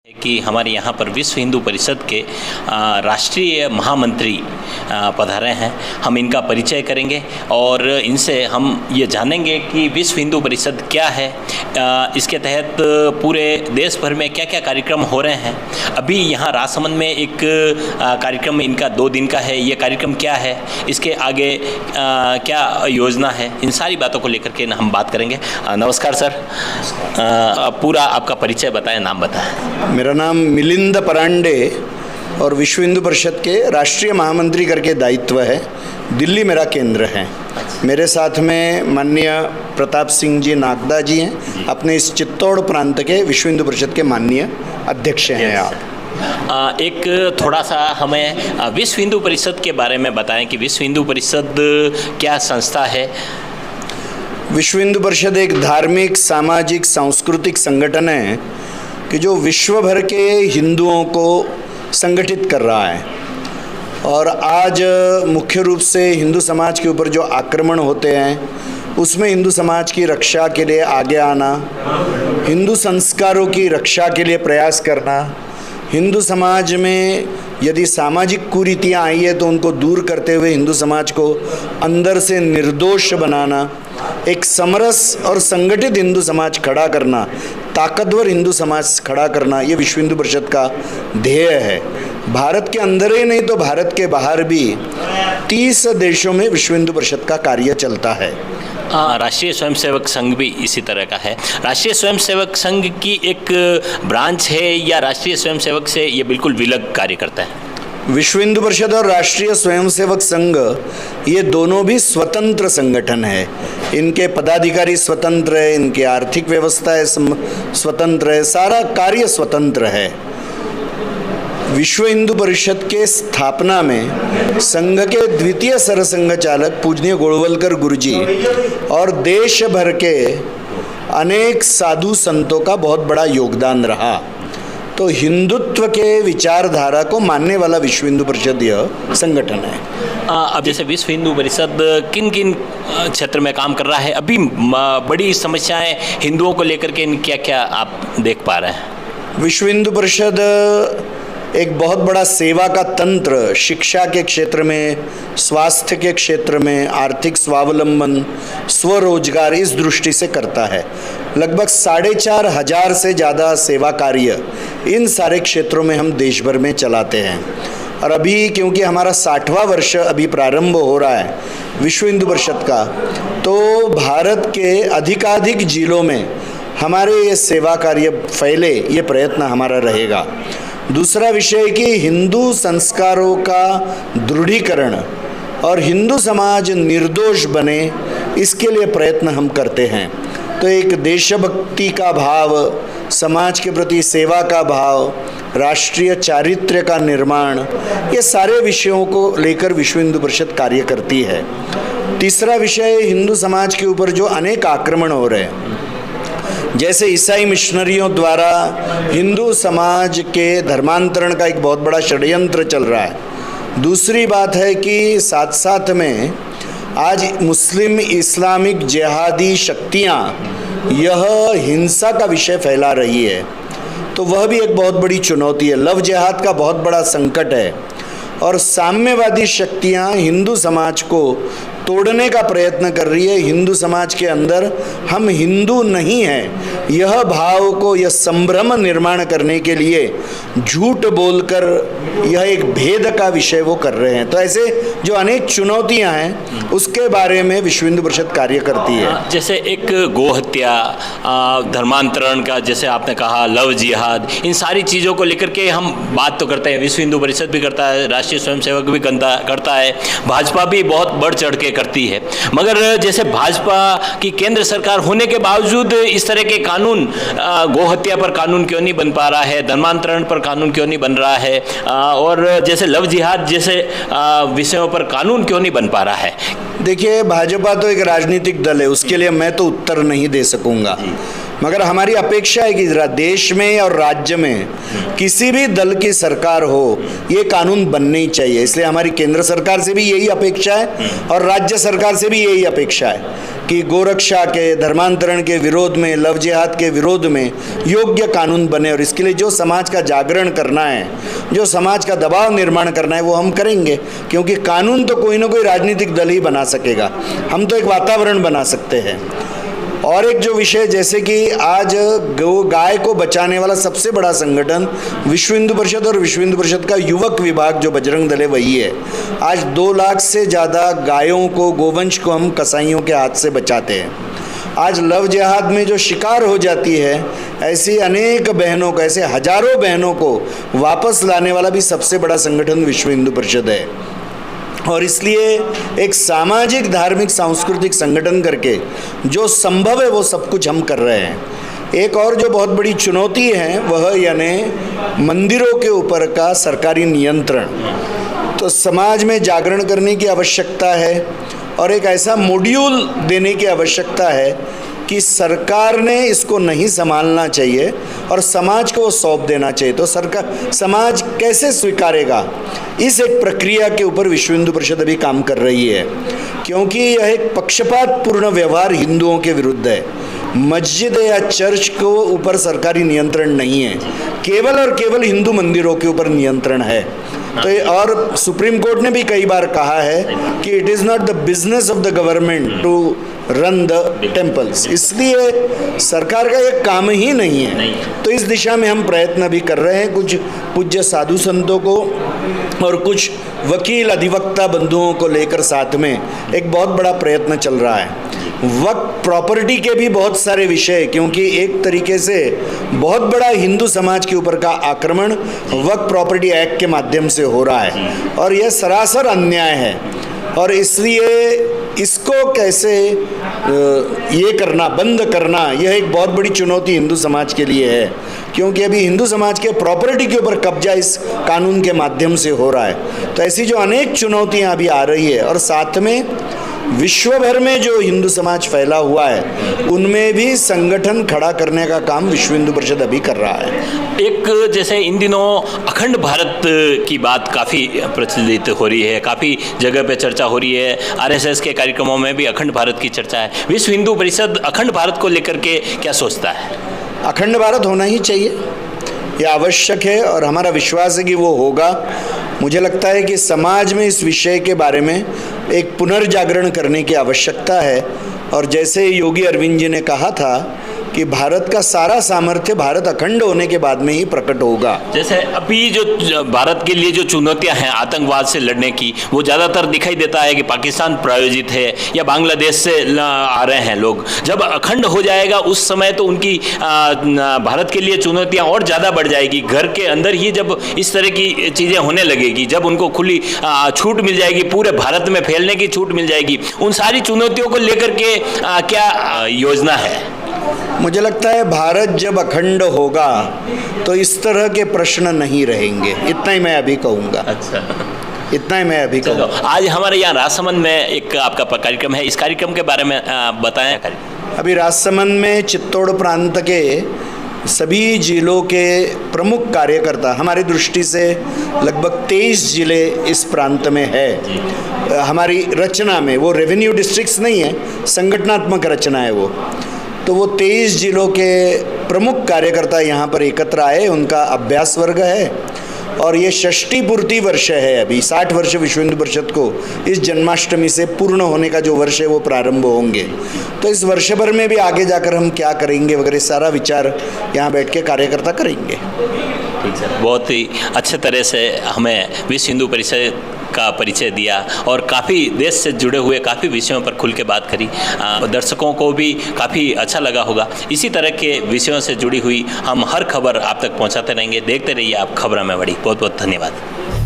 कि हमारे यहाँ पर विश्व हिंदू परिषद के राष्ट्रीय महामंत्री पधारे हैं। हम इनका परिचय करेंगे और इनसे हम ये जानेंगे कि विश्व हिंदू परिषद क्या है, इसके तहत पूरे देश भर में क्या क्या कार्यक्रम हो रहे हैं। अभी यहाँ राजसमंद में एक कार्यक्रम इनका 2 दिन का है। ये कार्यक्रम क्या है, इसके आगे क्या योजना है, इन सारी बातों को लेकर के हम बात करेंगे। नमस्कार सर, पूरा आपका परिचय बताएं, नाम बताएं। मेरा नाम मिलिंद परांडे और विश्व हिंदू परिषद के राष्ट्रीय महामंत्री करके दायित्व है। दिल्ली मेरा केंद्र है। मेरे साथ में माननीय प्रताप सिंह जी नागदा जी हैं, अपने इस चित्तौड़ प्रांत के विश्व हिंदू परिषद के माननीय अध्यक्ष हैं आप। एक थोड़ा सा हमें विश्व हिंदू परिषद के बारे में बताएं कि विश्व हिंदू परिषद क्या संस्था है। विश्व हिंदू परिषद एक धार्मिक, सामाजिक, सांस्कृतिक संगठन है कि जो विश्व भर के हिंदुओं को संगठित कर रहा है। और आज मुख्य रूप से हिंदू समाज के ऊपर जो आक्रमण होते हैं उसमें हिंदू समाज की रक्षा के लिए आगे आना, हिंदू संस्कारों की रक्षा के लिए प्रयास करना, हिंदू समाज में यदि सामाजिक कुरीतियाँ आई है तो उनको दूर करते हुए हिंदू समाज को अंदर से निर्दोष बनाना, एक समरस और संगठित हिंदू समाज खड़ा करना, ताकतवर हिंदू समाज खड़ा करना, ये विश्व हिंदू परिषद का ध्येय है। भारत के अंदर ही नहीं तो भारत के बाहर भी 30 देशों में विश्व हिंदू परिषद का कार्य चलता है। राष्ट्रीय स्वयंसेवक संघ भी इसी तरह का है। राष्ट्रीय स्वयंसेवक संघ की एक ब्रांच है या राष्ट्रीय स्वयंसेवक से ये बिल्कुल विलग कार्य करता है? विश्व हिंदू परिषद और राष्ट्रीय स्वयंसेवक संघ ये दोनों भी स्वतंत्र संगठन है। इनके पदाधिकारी स्वतंत्र है, इनकी आर्थिक व्यवस्था है स्वतंत्र है, सारा कार्य स्वतंत्र है। विश्व हिंदू परिषद के स्थापना में संघ के द्वितीय सरसंघ चालक पूजनीय गोळवलकर गुरुजी और देश भर के अनेक साधु संतों का बहुत बड़ा योगदान रहा। तो हिंदुत्व के विचारधारा को मानने वाला विश्व हिंदू परिषद यह संगठन है। अब जैसे विश्व हिंदू परिषद किन किन क्षेत्र में काम कर रहा है, अभी बड़ी समस्याएं हिंदुओं को लेकर के क्या क्या आप देख पा रहे हैं? विश्व हिंदू परिषद एक बहुत बड़ा सेवा का तंत्र शिक्षा के क्षेत्र में, स्वास्थ्य के क्षेत्र में, आर्थिक स्वावलंबन, स्वरोजगार, इस दृष्टि से करता है। लगभग 4,500 से ज़्यादा सेवा कार्य इन सारे क्षेत्रों में हम देश भर में चलाते हैं। और अभी क्योंकि हमारा 60वां वर्ष अभी प्रारंभ हो रहा है विश्व हिंदू परिषद का, तो भारत के अधिकाधिक जिलों में हमारे ये सेवा कार्य फैले, ये प्रयत्न हमारा रहेगा। दूसरा विषय कि हिंदू संस्कारों का दृढ़ीकरण और हिंदू समाज निर्दोष बने, इसके लिए प्रयत्न हम करते हैं। तो एक देशभक्ति का भाव, समाज के प्रति सेवा का भाव, राष्ट्रीय चारित्र्य का निर्माण, ये सारे विषयों को लेकर विश्व हिंदू परिषद कार्य करती है। तीसरा विषय, हिंदू समाज के ऊपर जो अनेक आक्रमण हो रहे हैं, जैसे ईसाई मिशनरियों द्वारा हिंदू समाज के धर्मांतरण का एक बहुत बड़ा षड्यंत्र चल रहा है। दूसरी बात है कि साथ साथ में आज मुस्लिम इस्लामिक जिहादी शक्तियां यह हिंसा का विषय फैला रही है, तो वह भी एक बहुत बड़ी चुनौती है। लव जिहाद का बहुत बड़ा संकट है और साम्यवादी शक्तियां हिंदू समाज को तोड़ने का प्रयत्न कर रही है। हिंदू समाज के अंदर हम हिंदू नहीं हैं, यह भाव को, यह संभ्रम निर्माण करने के लिए झूठ बोलकर यह एक भेद का विषय वो कर रहे हैं। तो ऐसे जो अनेक चुनौतियां हैं उसके बारे में विश्व हिंदू परिषद कार्य करती है। जैसे एक गोहत्या, धर्मांतरण का, जैसे आपने कहा लव जिहाद, इन सारी चीज़ों को लेकर के हम बात तो करते हैं, विश्व हिंदू परिषद भी करता है, राष्ट्रीय स्वयंसेवक भी करता है, भाजपा भी बहुत बढ़ चढ़ के करती है। मगर जैसे भाजपा की केंद्र सरकार होने के बावजूद इस तरह के कानून, गोहत्या पर कानून क्यों नहीं बन पा रहा है, धर्मांतरण पर कानून क्यों नहीं बन रहा है, और जैसे लव जिहाद जैसे विषयों पर कानून क्यों नहीं बन पा रहा है? देखिए, भाजपा तो एक राजनीतिक दल है, उसके लिए मैं तो उत्तर नहीं दे सकूंगा। मगर हमारी अपेक्षा है कि जरा देश में और राज्य में किसी भी दल की सरकार हो, ये कानून बनने ही चाहिए। इसलिए हमारी केंद्र सरकार से भी यही अपेक्षा है और राज्य सरकार से भी यही अपेक्षा है कि गोरक्षा के, धर्मांतरण के विरोध में, लव जिहाद के विरोध में योग्य कानून बने। और इसके लिए जो समाज का जागरण करना है, जो समाज का दबाव निर्माण करना है, वो हम करेंगे, क्योंकि कानून तो कोई ना कोई राजनीतिक दल ही बना सकेगा, हम तो एक वातावरण बना सकते हैं। और एक जो विषय, जैसे कि आज गाय को बचाने वाला सबसे बड़ा संगठन विश्व हिंदू परिषद, और विश्व हिंदू परिषद का युवक विभाग जो बजरंग दल है वही है। आज 2 लाख से ज़्यादा गायों को, गोवंश को हम कसाईयों के हाथ से बचाते हैं। आज लव जिहाद में जो शिकार हो जाती है, ऐसी अनेक बहनों को, ऐसे हजारों बहनों को वापस लाने वाला भी सबसे बड़ा संगठन विश्व हिंदू परिषद है। और इसलिए एक सामाजिक, धार्मिक, सांस्कृतिक संगठन करके जो संभव है वो सब कुछ हम कर रहे हैं। एक और जो बहुत बड़ी चुनौती है वह यानी मंदिरों के ऊपर का सरकारी नियंत्रण। तो समाज में जागरण करने की आवश्यकता है और एक ऐसा मॉड्यूल देने की आवश्यकता है कि सरकार ने इसको नहीं संभालना चाहिए और समाज को वो सौंप देना चाहिए। तो समाज कैसे स्वीकारेगा, इस एक प्रक्रिया के ऊपर विश्व हिंदू परिषद अभी काम कर रही है, क्योंकि यह एक पक्षपातपूर्ण व्यवहार हिंदुओं के विरुद्ध है। मस्जिद या चर्च को ऊपर सरकारी नियंत्रण नहीं है, केवल और केवल हिंदू मंदिरों के ऊपर नियंत्रण है। तो और सुप्रीम कोर्ट ने भी कई बार कहा है कि it is not the business of the government to run the temples, इसलिए सरकार का ये काम ही नहीं है। तो इस दिशा में हम प्रयत्न भी कर रहे हैं। कुछ पूज्य साधु संतों को और कुछ वकील, अधिवक्ता बंधुओं को लेकर साथ में एक बहुत बड़ा प्रयत्न चल रहा है। वक्फ प्रॉपर्टी के भी बहुत सारे विषय, क्योंकि एक तरीके से बहुत बड़ा हिंदू समाज के ऊपर का आक्रमण वक्फ प्रॉपर्टी एक्ट के माध्यम से हो रहा है और यह सरासर अन्याय है। और इसलिए इसको कैसे ये करना, बंद करना, यह एक बहुत बड़ी चुनौती हिंदू समाज के लिए है, क्योंकि अभी हिंदू समाज के प्रॉपर्टी के ऊपर कब्जा इस कानून के माध्यम से हो रहा है। तो ऐसी जो अनेक चुनौतियां अभी आ रही है, और साथ में विश्व भर में जो हिंदू समाज फैला हुआ है उनमें भी संगठन खड़ा करने का काम विश्व हिंदू परिषद अभी कर रहा है। एक जैसे इन दिनों अखंड भारत की बात काफ़ी प्रचलित हो रही है, काफ़ी जगह पे चर्चा हो रही है, आरएसएस के कार्यक्रमों में भी अखंड भारत की चर्चा है। विश्व हिंदू परिषद अखंड भारत को लेकर के क्या सोचता है? अखंड भारत होना ही चाहिए, यह आवश्यक है और हमारा विश्वास है कि वो होगा। मुझे लगता है कि समाज में इस विषय के बारे में एक पुनर्जागरण करने की आवश्यकता है। और जैसे योगी अरविंद जी ने कहा था कि भारत का सारा सामर्थ्य भारत अखंड होने के बाद में ही प्रकट होगा। जैसे अभी जो भारत के लिए जो चुनौतियां हैं आतंकवाद से लड़ने की, वो ज़्यादातर दिखाई देता है कि पाकिस्तान प्रायोजित है या बांग्लादेश से आ रहे हैं लोग। जब अखंड हो जाएगा उस समय तो उनकी भारत के लिए चुनौतियां और ज़्यादा बढ़ जाएगी। घर के अंदर ही जब इस तरह की चीज़ें होने लगेगी, जब उनको खुली छूट मिल जाएगी, पूरे भारत में फैलने की छूट मिल जाएगी, उन सारी चुनौतियों को लेकर के क्या योजना है? मुझे लगता है भारत जब अखंड होगा तो इस तरह के प्रश्न नहीं रहेंगे, इतना ही मैं अभी कहूँगा। अच्छा, इतना ही मैं अभी कहूँगा। आज हमारे यहाँ राजसमंद में एक आपका कार्यक्रम है, इस कार्यक्रम के बारे में बताएं। अभी राजसमंद में चित्तौड़ प्रांत के सभी जिलों के प्रमुख कार्यकर्ता, हमारी दृष्टि से लगभग 23 जिले इस प्रांत में है। हमारी रचना में वो रेवेन्यू डिस्ट्रिक्ट्स नहीं है, संगठनात्मक रचना है वो। तो वो 23 जिलों के प्रमुख कार्यकर्ता यहाँ पर एकत्र आए, उनका अभ्यास वर्ग है और ये षष्ठी पूर्ति वर्ष है। अभी 60 वर्ष विश्व हिंदू परिषद को इस जन्माष्टमी से पूर्ण होने का जो वर्ष है वो प्रारंभ होंगे। तो इस वर्ष भर में भी आगे जाकर हम क्या करेंगे वगैरह सारा विचार यहाँ बैठ के कार्यकर्ता करेंगे। ठीक सर, बहुत ही अच्छे तरह से हमें विश्व हिंदू परिषद का परिचय दिया और काफ़ी देश से जुड़े हुए काफ़ी विषयों पर खुल के बात करी। दर्शकों को भी काफ़ी अच्छा लगा होगा। इसी तरह के विषयों से जुड़ी हुई हम हर खबर आप तक पहुंचाते रहेंगे। देखते रहिए आप खबरों में बड़ी। बहुत बहुत धन्यवाद।